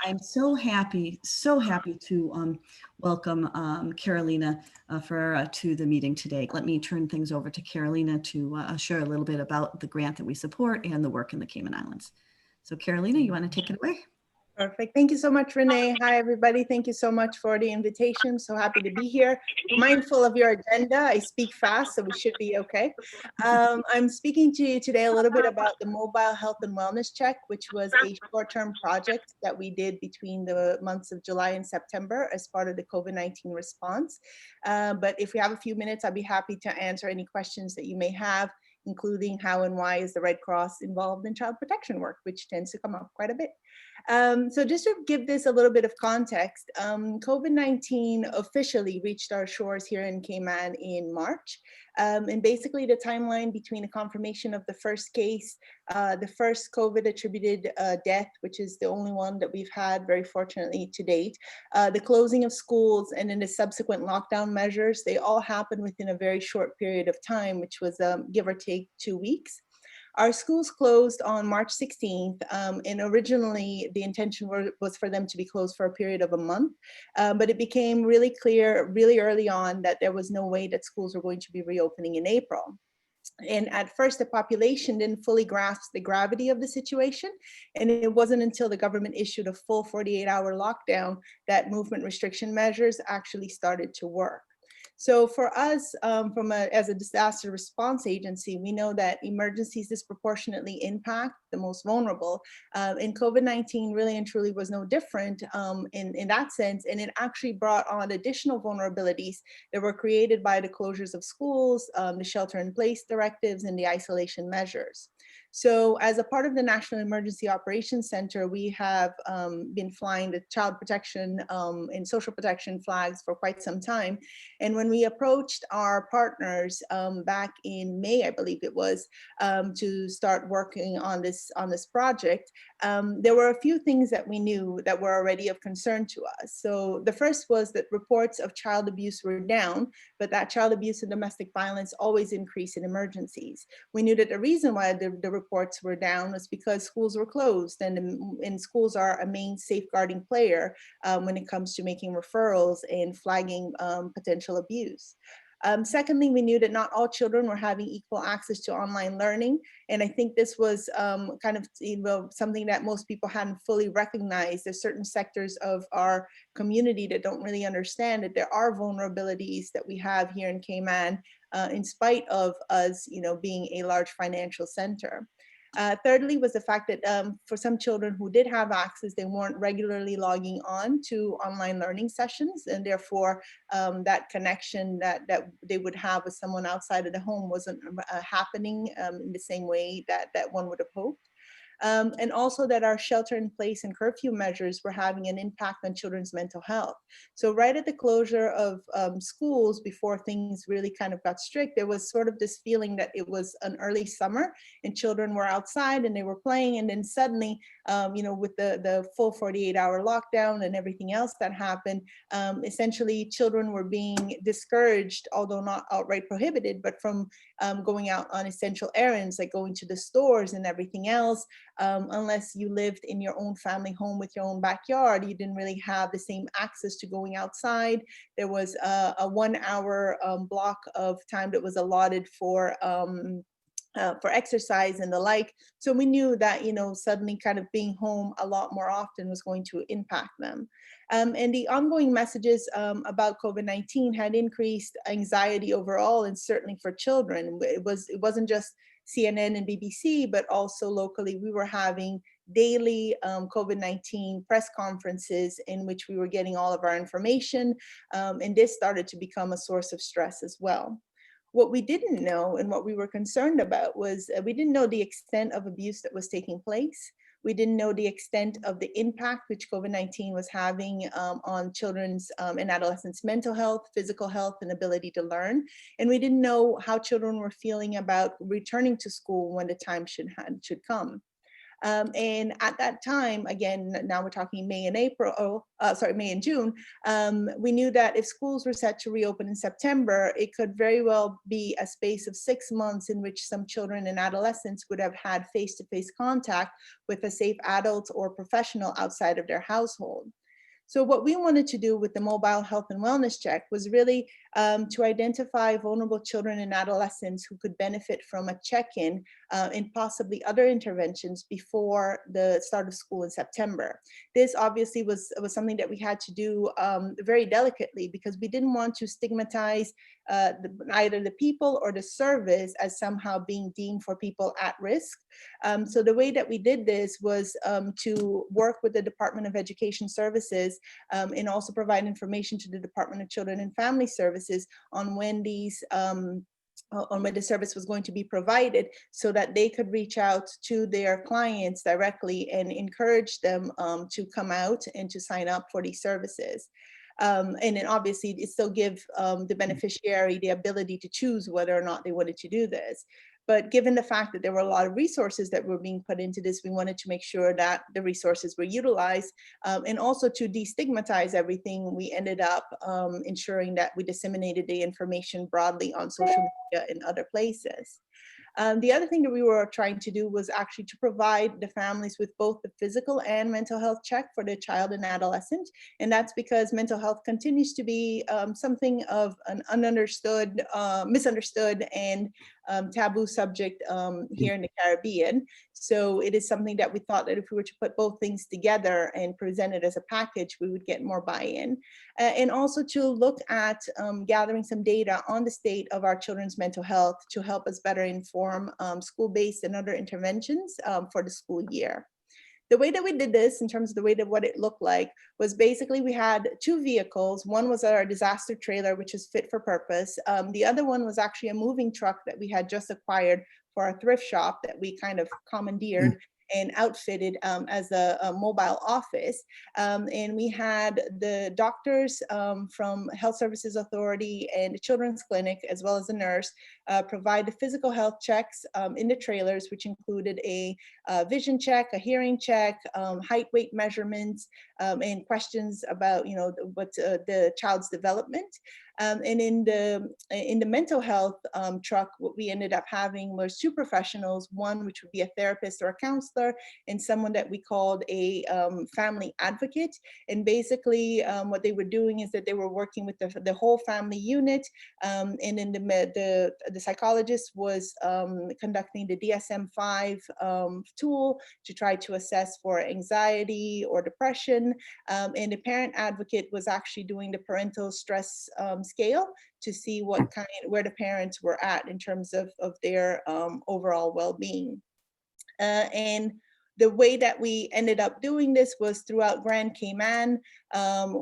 I'm so happy to welcome Carolina Ferreira to the meeting today. Let me turn things over to Carolina to share a little bit about the grant that we support and the work in the Cayman Islands. So Carolina, you want to take it away? Perfect. Thank you so much, Renee. Hi, everybody. Thank you so much for the invitation. So happy to be here. Mindful of your agenda. I speak fast, so we should be okay. I'm speaking to you today a little bit about the Mobile Health and Wellness Check, which was a short-term project that we did between the months of July and September as part of the COVID-19 response. But if we have a few minutes, I'd be happy to answer any questions that you may have, including how and why is the Red Cross involved in child protection work, which tends to come up quite a bit. So just to give this a little bit of context, COVID-19 officially reached our shores here in Cayman in March. And basically the timeline between the confirmation of the first case, the first COVID attributed death, which is the only one that we've had very fortunately to date, the closing of schools and then the subsequent lockdown measures, they all happened within a very short period of time, which was give or take 2 weeks. Our schools closed on March 16th, and originally the intention was for them to be closed for a period of a month, but it became really clear really early on that there was no way that schools were going to be reopening in April. And at first, the population didn't fully grasp the gravity of the situation. And it wasn't until the government issued a full 48-hour lockdown that movement restriction measures actually started to work. So for us, as a disaster response agency, we know that emergencies disproportionately impact the most vulnerable. And COVID-19 really and truly was no different in that sense. And it actually brought on additional vulnerabilities that were created by the closures of schools, the shelter-in-place directives, and the isolation measures. So as a part of the National Emergency Operations Center, we have been flying the child protection and social protection flags for quite some time. And when we approached our partners back in May, I believe it was, to start working on this project, there were a few things that we knew that were already of concern to us. So the first was that reports of child abuse were down, but that child abuse and domestic violence always increase in emergencies. We knew that the reason why the reports were down was because schools were closed, and schools are a main safeguarding player when it comes to making referrals and flagging potential abuse. Secondly, we knew that not all children were having equal access to online learning. And I think this was kind of something that most people hadn't fully recognized. There's certain sectors of our community that don't really understand that there are vulnerabilities that we have here in Cayman, in spite of us, being a large financial center. Thirdly was the fact that for some children who did have access, they weren't regularly logging on to online learning sessions, and therefore that connection that they would have with someone outside of the home wasn't happening in the same way that one would have hoped. And also that our shelter-in-place and curfew measures were having an impact on children's mental health. So right at the closure of schools, before things really kind of got strict, there was sort of this feeling that it was an early summer and children were outside and they were playing, and then suddenly, with the full 48-hour lockdown and everything else that happened, essentially children were being discouraged, although not outright prohibited, but from going out on essential errands, like going to the stores and everything else. Unless you lived in your own family home with your own backyard, you didn't really have the same access to going outside. There was a 1 hour block of time that was allotted for exercise and the like. So we knew that, suddenly kind of being home a lot more often was going to impact them. And the ongoing messages about COVID-19 had increased anxiety overall, and certainly for children. It wasn't just CNN and BBC, but also locally, we were having daily COVID-19 press conferences in which we were getting all of our information. And this started to become a source of stress as well. What we didn't know and what we were concerned about was we didn't know the extent of abuse that was taking place. We didn't know the extent of the impact which COVID-19 was having on children's and adolescents' mental health, physical health, and ability to learn. And we didn't know how children were feeling about returning to school when the time should come. And at that time, again, now we're talking May and April, May and June, we knew that if schools were set to reopen in September, it could very well be a space of 6 months in which some children and adolescents would have had face-to-face contact with a safe adult or professional outside of their household. So what we wanted to do with the mobile health and wellness check was really to identify vulnerable children and adolescents who could benefit from a check-in and possibly other interventions before the start of school in September. This obviously was something that we had to do very delicately, because we didn't want to stigmatize either the people or the service as somehow being deemed for people at risk. So the way that we did this was to work with the Department of Education Services and also provide information to the Department of Children and Family Services on when these on when the service was going to be provided, so that they could reach out to their clients directly and encourage them to come out and to sign up for these services. And then obviously it still give the beneficiary the ability to choose whether or not they wanted to do this. But given the fact that there were a lot of resources that were being put into this, we wanted to make sure that the resources were utilized. And also to destigmatize everything, we ended up ensuring that we disseminated the information broadly on social media and other places. The other thing that we were trying to do was actually to provide the families with both the physical and mental health check for their child and adolescent. And that's because mental health continues to be something of an ununderstood, misunderstood, and taboo subject here in the Caribbean. So it is something that we thought that if we were to put both things together and present it as a package, we would get more buy-in. And also to look at gathering some data on the state of our children's mental health to help us better inform school-based and other interventions for the school year. The way that we did this, in terms of the way that what it looked like, was basically we had 2 vehicles. One was our disaster trailer, which is fit for purpose. The other one was actually a moving truck that we had just acquired for our thrift shop that we kind of commandeered and outfitted as a mobile office. And we had the doctors from Health Services Authority and the Children's Clinic, as well as the nurse, provide the physical health checks in the trailers, which included a vision check, a hearing check, height, weight measurements, and questions about, what the child's development. And in the mental health truck, what we ended up having was 2 professionals, one which would be a therapist or a counselor, and someone that we called a family advocate. And basically what they were doing is that they were working with the whole family unit, and then the psychologist was conducting the DSM-5 tool to try to assess for anxiety or depression, and the parent advocate was actually doing the parental stress scale to see where the parents were at in terms of their overall well-being. And the way that we ended up doing this was throughout Grand Cayman.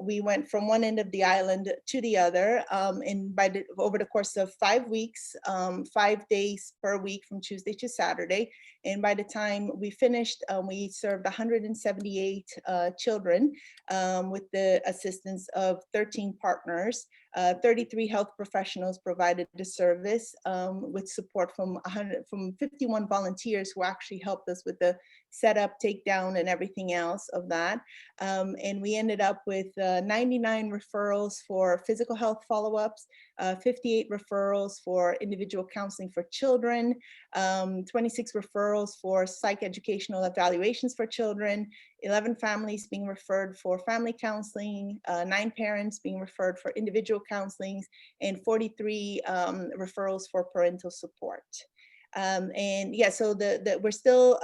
We went from one end of the island to the other, and over the course of 5 weeks, 5 days per week from Tuesday to Saturday. And by the time we finished, we served 178 children with the assistance of 13 partners. 33 health professionals provided the service with support from 51 volunteers who actually helped us with the setup, takedown, and everything else of that. And we ended up with 99 referrals for physical health follow-ups, 58 referrals for individual counseling for children, 26 referrals for psych educational evaluations for children, 11 families being referred for family counseling, 9 parents being referred for individual counselings, and 43 referrals for parental support. And yeah, so we're still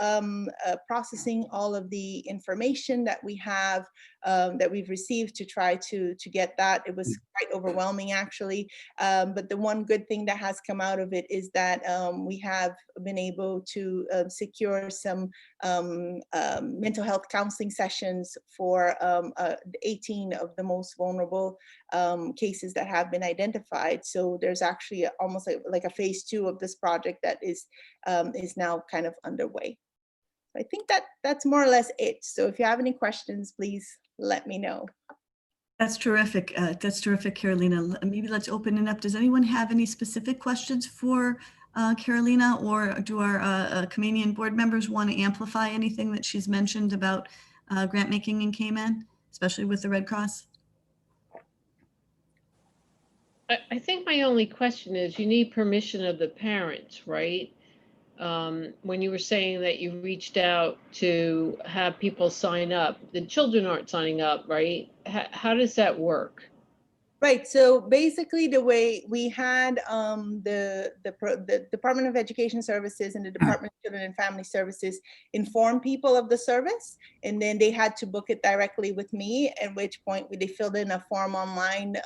processing all of the information that we have, that we've received to try to get that. It was quite overwhelming, actually. But the one good thing that has come out of it is that we have been able to secure some mental health counseling sessions for 18 of the most vulnerable cases that have been identified. So there's actually almost like a phase 2 of this project that is now kind of underway. I think that's more or less it. So if you have any questions, please let me know. That's terrific. That's terrific, Carolina. Maybe let's open it up. Does anyone have any specific questions for Carolina, or do our Caymanian board members want to amplify anything that she's mentioned about grant making in Cayman, especially with the Red Cross? I think my only question is, you need permission of the parents, right? When you were saying that you reached out to have people sign up, the children aren't signing up, right? How does that work? Right. So basically, the way we had the Department of Education Services and the Department of Children and Family Services inform people of the service, and then they had to book it directly with me. At which point, they filled in a form online,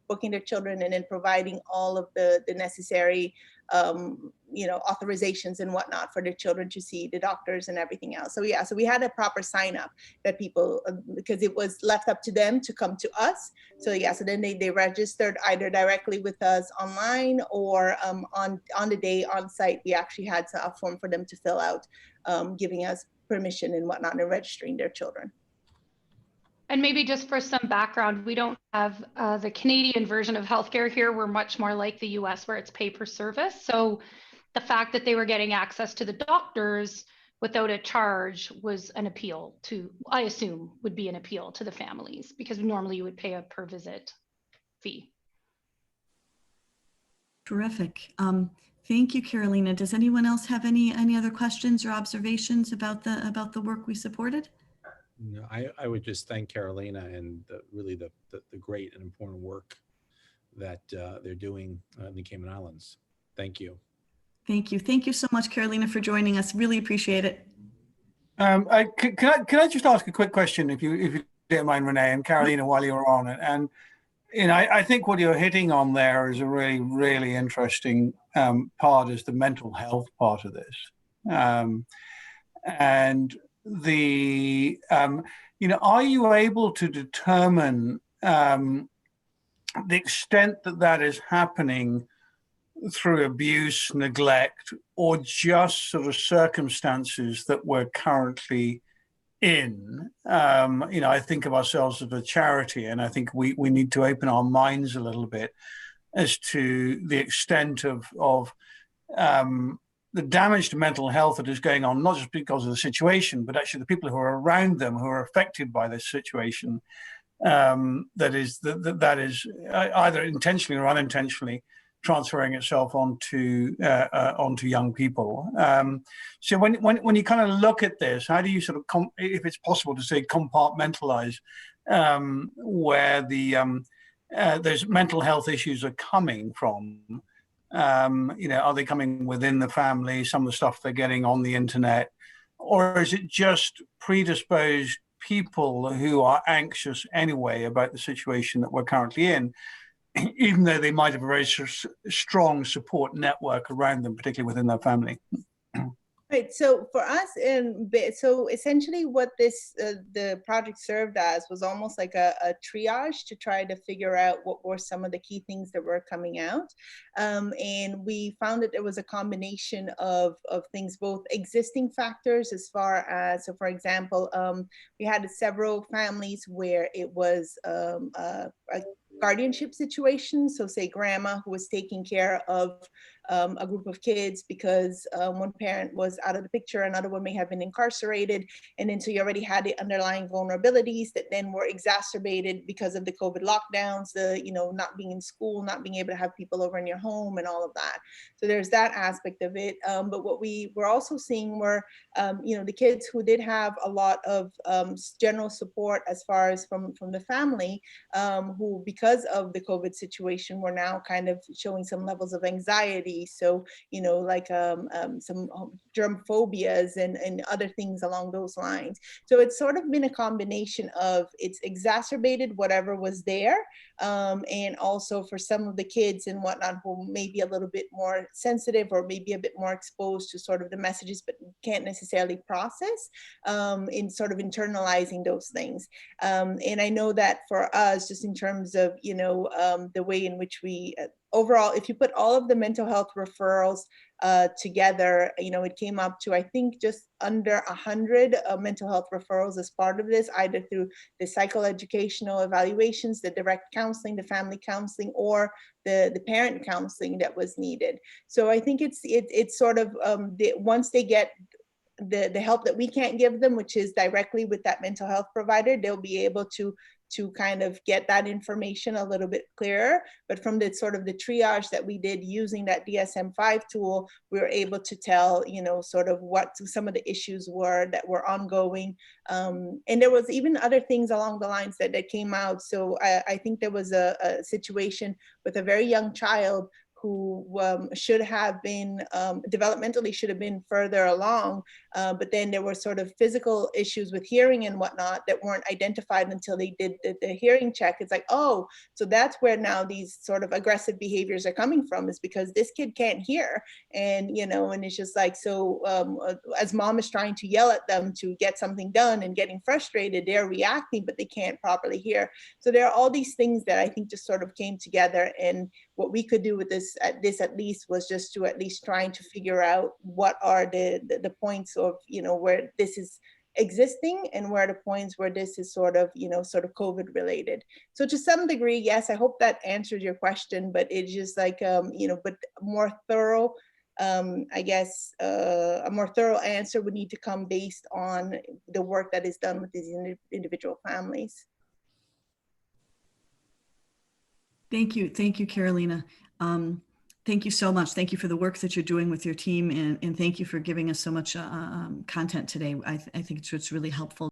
booking their children, and then providing all of the necessary authorizations and whatnot for their children to see the doctors and everything else. So yeah, so we had a proper sign up that people, because it was left up to them to come to us. So yeah, so then they registered either directly with us online or on the day on site. We actually had a form for them to fill out, giving us permission and whatnot, and registering their children. And maybe just for some background, we don't have the Canadian version of healthcare here. We're much more like the US, where it's pay per service. So the fact that they were getting access to the doctors without a charge was an appeal to, I assume, would be an appeal to the families, because normally you would pay a per visit fee. Terrific. Thank you, Carolina. Does anyone else have any other questions or observations about the work we supported? No, I would just thank Carolina and really the great and important work that they're doing in the Cayman Islands. Thank you. Thank you. Thank you so much, Carolina, for joining us. Really appreciate it. Can I just ask a quick question, if you don't mind, Renee and Carolina, while you're on it? And I think what you're hitting on there is a really, really interesting part, is the mental health part of this, and the are you able to determine the extent that is happening through abuse, neglect, or just sort of circumstances that we're currently in? I think of ourselves as a charity, and I think we need to open our minds a little bit as to the extent of the damage to mental health that is going on, not just because of the situation, but actually the people who are around them who are affected by this situation, that is either intentionally or unintentionally transferring itself onto young people. So when you kind of look at this, how do you sort of, if it's possible to say, compartmentalize where the those mental health issues are coming from? Are they coming within the family, some of the stuff they're getting on the internet, or is it just predisposed people who are anxious anyway about the situation that we're currently in, even though they might have a very strong support network around them, particularly within their family? Right. So for us, so essentially what the project served as was almost like a triage to try to figure out what were some of the key things that were coming out. And we found that there was a combination of things, both existing factors as far as, so for example, we had several families where it was a guardianship situation. So say grandma who was taking care of a group of kids because one parent was out of the picture, another one may have been incarcerated. And then so you already had the underlying vulnerabilities that then were exacerbated because of the COVID lockdowns, not being in school, not being able to have people over in your home and all of that. So there's that aspect of it. But what we were also seeing were, the kids who did have a lot of general support as far as from the family, who because of the COVID situation were now kind of showing some levels of anxiety. So, like some germ phobias and other things along those lines. So it's sort of been a combination of, it's exacerbated whatever was there. And also for some of the kids and whatnot who may be a little bit more sensitive or maybe a bit more exposed to sort of the messages, but can't necessarily process, in sort of internalizing those things. And I know that for us, just in terms of, the way in which we overall, if you put all of the mental health referrals together, it came up to, I think, just under 100 mental health referrals as part of this, either through the psychoeducational evaluations, the direct counseling, the family counseling, or the parent counseling that was needed. So I think it's sort of once they get the help that we can't give them, which is directly with that mental health provider, they'll be able to kind of get that information a little bit clearer. But from the sort of the triage that we did using that DSM-5 tool, we were able to tell, sort of what some of the issues were that were ongoing. And there was even other things along the lines that came out. So I think there was a situation with a very young child who should have been developmentally should have been further along, but then there were sort of physical issues with hearing and whatnot that weren't identified until they did the hearing check. It's like, oh, so that's where now these sort of aggressive behaviors are coming from, is because this kid can't hear. And, and it's just like, so as mom is trying to yell at them to get something done and getting frustrated, they're reacting, but they can't properly hear. So there are all these things that I think just sort of came together. And what we could do with this at least was just to at least trying to figure out what are the points of, where this is existing and where the points where this is sort of COVID related. So to some degree, yes, I hope that answers your question, but it's just like, but more thorough, I guess, a more thorough answer would need to come based on the work that is done with these individual families. Thank you, Carolina. Thank you so much. Thank you for the work that you're doing with your team, and thank you for giving us so much content today. I think it's really helpful